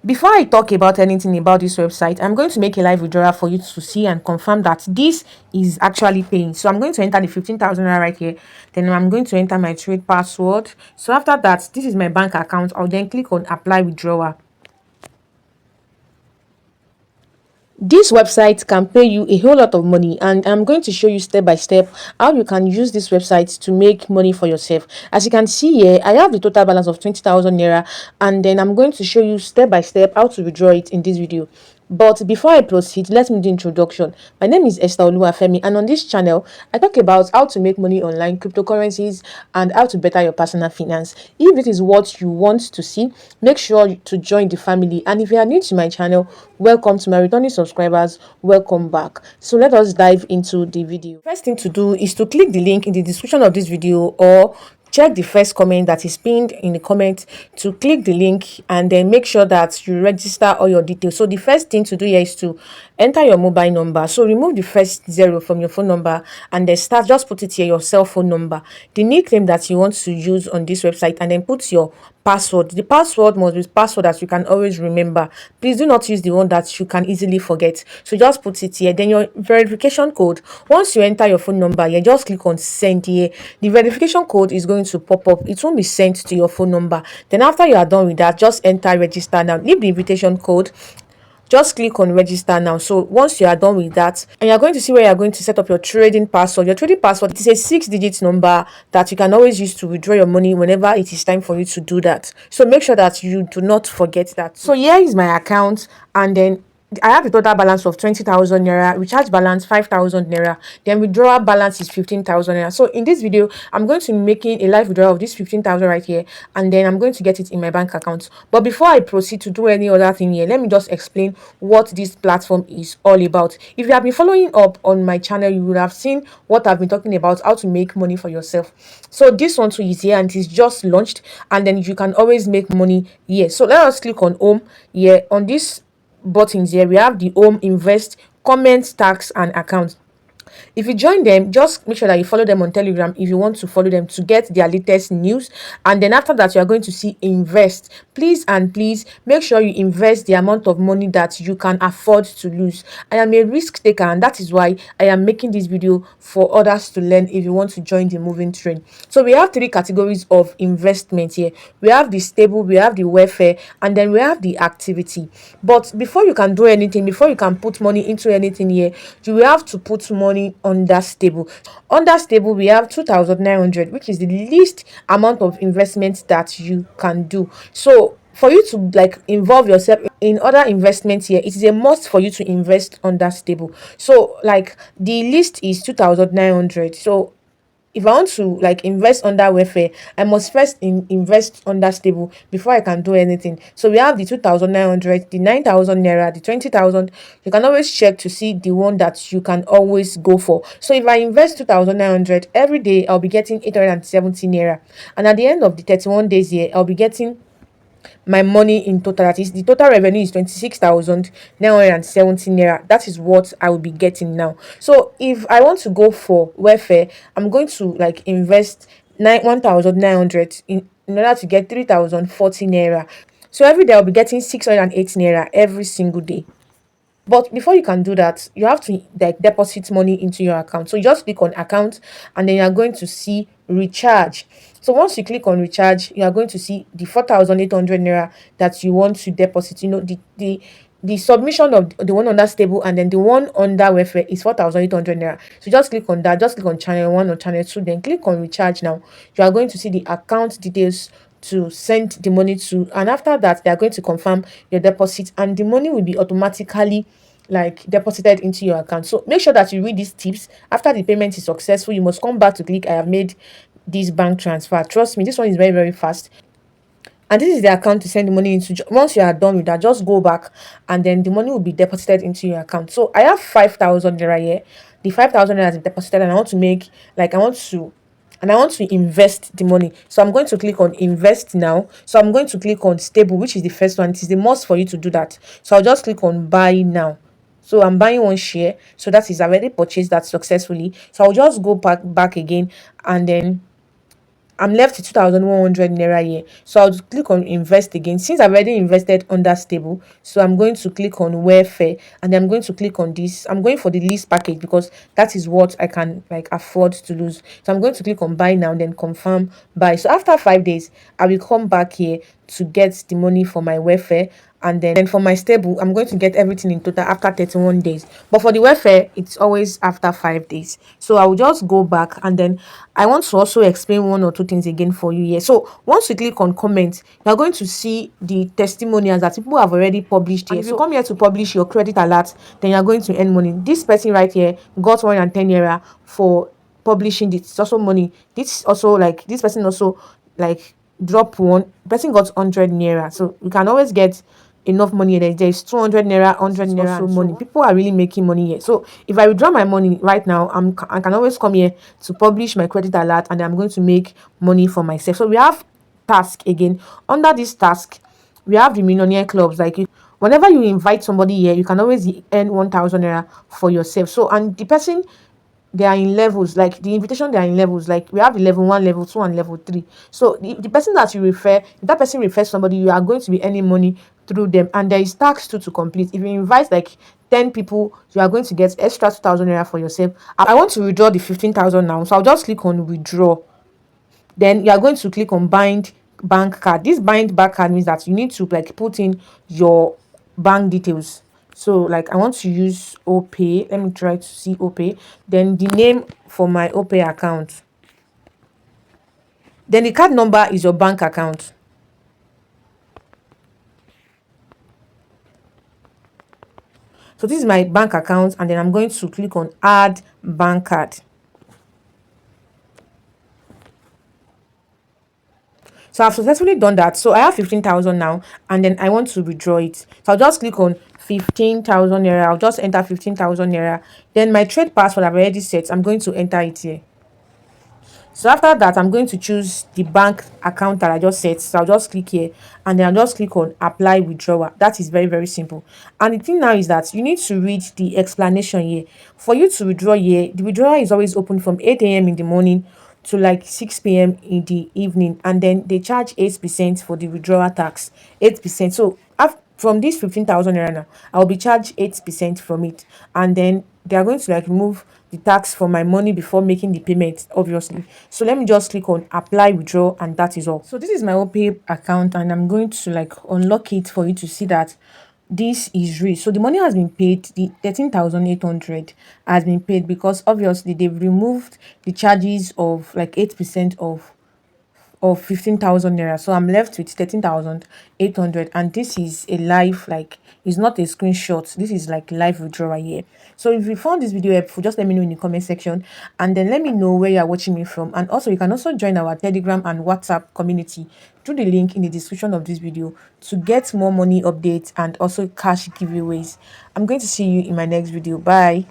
Before I talk about anything about this website, I'm going to make a live withdrawal for you to see and confirm that this is actually paying. So I'm going to enter the 15,000 right here. Then I'm going to enter my trade password. So after that, this is my bank account. I'll then click on apply withdrawal. This website can pay you a whole lot of money, and I'm going to show you step by step how you can use this website to make money for yourself. As you can see here, I have the total balance of 20,000 naira, and then I'm going to show you step by step how to withdraw it in this video. But before I proceed, let me do introduction. My name is Esther Oluwafemi, and on this channel, I talk about how to make money online, cryptocurrencies, and how to better your personal finance. If it is what you want to see, make sure to join the family. And if you are new to my channel, welcome. To my returning subscribers, welcome back. So let us dive into the video. First thing to do is to click the link in the description of this video, or check the first comment that is pinned in the comment to click the link, and then make sure that you register all your details. So the first thing to do here is to enter your mobile number. So remove the first zero from your phone number and then just put it here, your cell phone number, the nickname that you want to use on this website, and then put your password. The password must be password that you can always remember. Please do not use the one that you can easily forget. So just put it here. Then your verification code. Once you enter your phone number here, just click on send here. The verification code is going to pop up. It won't be sent to your phone number. Then after you are done with that, just enter register now. Leave the invitation code, just click on register now. So once you are done with that, and you're going to see where you're going to set up your trading password. Your trading password, it is a 6-digit number that you can always use to withdraw your money whenever it is time for you to do that. So make sure that you do not forget that. So here is my account, and then I have a total balance of 20,000 naira, recharge balance 5,000 naira, then withdrawal balance is 15,000 naira. So in this video, I'm going to be making a live withdrawal of this 15,000 right here, and then I'm going to get it in my bank account. But before I proceed to do any other thing here, let me just explain what this platform is all about. If you have been following up on my channel, you would have seen what I've been talking about, how to make money for yourself. So this one too is here, and it is just launched, and then you can always make money here. So let us click on home here. On this buttons here, we have the home, invest, comments, tax, and account. If you join them, just make sure that you follow them on Telegram if you want to follow them to get their latest news. And then after that, you are going to see invest. Please and please make sure you invest the amount of money that you can afford to lose. I am a risk taker, and that is why I am making this video for others to learn if you want to join the moving train. So we have 3 categories of investment here. We have the stable, we have the welfare, and then we have the activity. But before you can do anything, before you can put money into anything here, you will have to put money under stable. Under stable, we have 2,900, which is the least amount of investment that you can do. So for you to involve yourself in other investments here, it is a must for you to invest under stable. So the list is 2,900. So if I want to invest under welfare, I must first invest under stable before I can do anything. So we have the 2,900, the 9,000 naira, the 20,000. You can always check to see the one that you can always go for. So if I invest 2,900 every day, I'll be getting 870 naira, and at the end of the 31 days here, I'll be getting my money in total. That is, the total revenue is 26,970 naira. That is what I will be getting now. So if I want to go for welfare, I'm going to invest 1,900 in order to get 3,040 naira. So every day I'll be getting 608 naira every single day. But before you can do that, you have to deposit money into your account. So you just click on account, and then you are going to see recharge. So once you click on recharge, you are going to see the 4,800 naira that you want to deposit. You know, the submission of the one under stable and then the one under welfare is 4,800 naira. So just click on that. Just click on channel 1 or channel 2, then click on recharge. Now you are going to see the account details to send the money to, and after that they are going to confirm your deposit, and the money will be automatically deposited into your account. So make sure that you read these tips. After the payment is successful, you must come back to click I have made this bank transfer. Trust me, this one is very, very fast, and this is the account to send the money into. Once you are done with that, just go back, and then the money will be deposited into your account. So I have 5,000 naira here. The 5,000 naira is deposited, and I want to make I want to invest the money. So I'm going to click on invest now. So I'm going to click on stable, which is the first one. It is the must for you to do that. So I'll just click on buy now. So I'm buying 1 share. So that is, I already purchased that successfully. So I'll just go back again, and then I'm left with 2,100 naira here. So I'll click on invest again. Since I've already invested under stable, so I'm going to click on welfare, and then I'm going to click on this. I'm going for the least package because that is what I can like afford to lose. So I'm going to click on buy now, then confirm buy. So after 5 days, I will come back here to get the money for my welfare, and then for my stable I'm going to get everything in total after 31 days, but for the welfare it's always after 5 days. So I will just go back, and then I want to also explain one or two things again for you here. So once you click on comment, you're going to see the testimonials that people have already published here. And if you come here to publish your credit alert, then you're going to earn money. This person right here got 110 naira for publishing this. It's also money. This also, like, this person also like drop one person got 100 naira, so you can always get enough money. There's 200 naira, 100 naira also money. People are really making money here. So if I withdraw my money right now, I can always come here to publish my credit alert, and I'm going to make money for myself. So we have task again. Under this task, we have the millionaire clubs. Like, whenever you invite somebody here, you can always earn 1,000 naira for yourself. So, and the person, they are in levels, like the invitation, they are in levels. Like, we have the level 1, level 2, and level 3. So the person that you refer, if that person refers somebody, you are going to be earning money through them. And there is tax too to complete. If you invite like 10 people, you are going to get extra 2,000 naira for yourself. I want to withdraw the 15,000 now, so I'll just click on withdraw. Then you are going to click on bind bank card. This bind bank card means that you need to like put in your bank details. So like, I want to use OPay. Let me try to see OPay. Then the name for my OPay account. Then the card number is your bank account. So this is my bank account, and then I'm going to click on add bank card. So I've successfully done that. So I have 15,000 now, and then I want to withdraw it. So I'll just click on 15,000 naira. I'll just enter 15,000 naira. Then my trade password I've already set. I'm going to enter it here. So after that, I'm going to choose the bank account that I just set. So I'll just click here, and then I'll just click on apply withdrawal. That is very, very simple. And the thing now is that you need to read the explanation here. For you to withdraw here, the withdrawal is always open from 8 a.m. in the morning to like 6 p.m. in the evening, and then they charge 8% for the withdrawal tax. 8%. So from this 15,000 naira now, I'll be charged 8% from it, and then they are going to like remove the tax for my money before making the payment, obviously. So let me just click on apply withdraw, and that is all. So this is my OPay account, and I'm going to like unlock it for you to see that this is real. So the money has been paid. The 13,800 has been paid because obviously they've removed the charges of like 8% of 15,000 naira. So I'm left with 13,800, and this is a live, like, it's not a screenshot. This is like live withdrawal here. So if you found this video helpful, just let me know in the comment section, and then let me know where you're watching me from. And also, you can also join our Telegram and WhatsApp community through the link in the description of this video to get more money updates and also cash giveaways. I'm going to see you in my next video. Bye.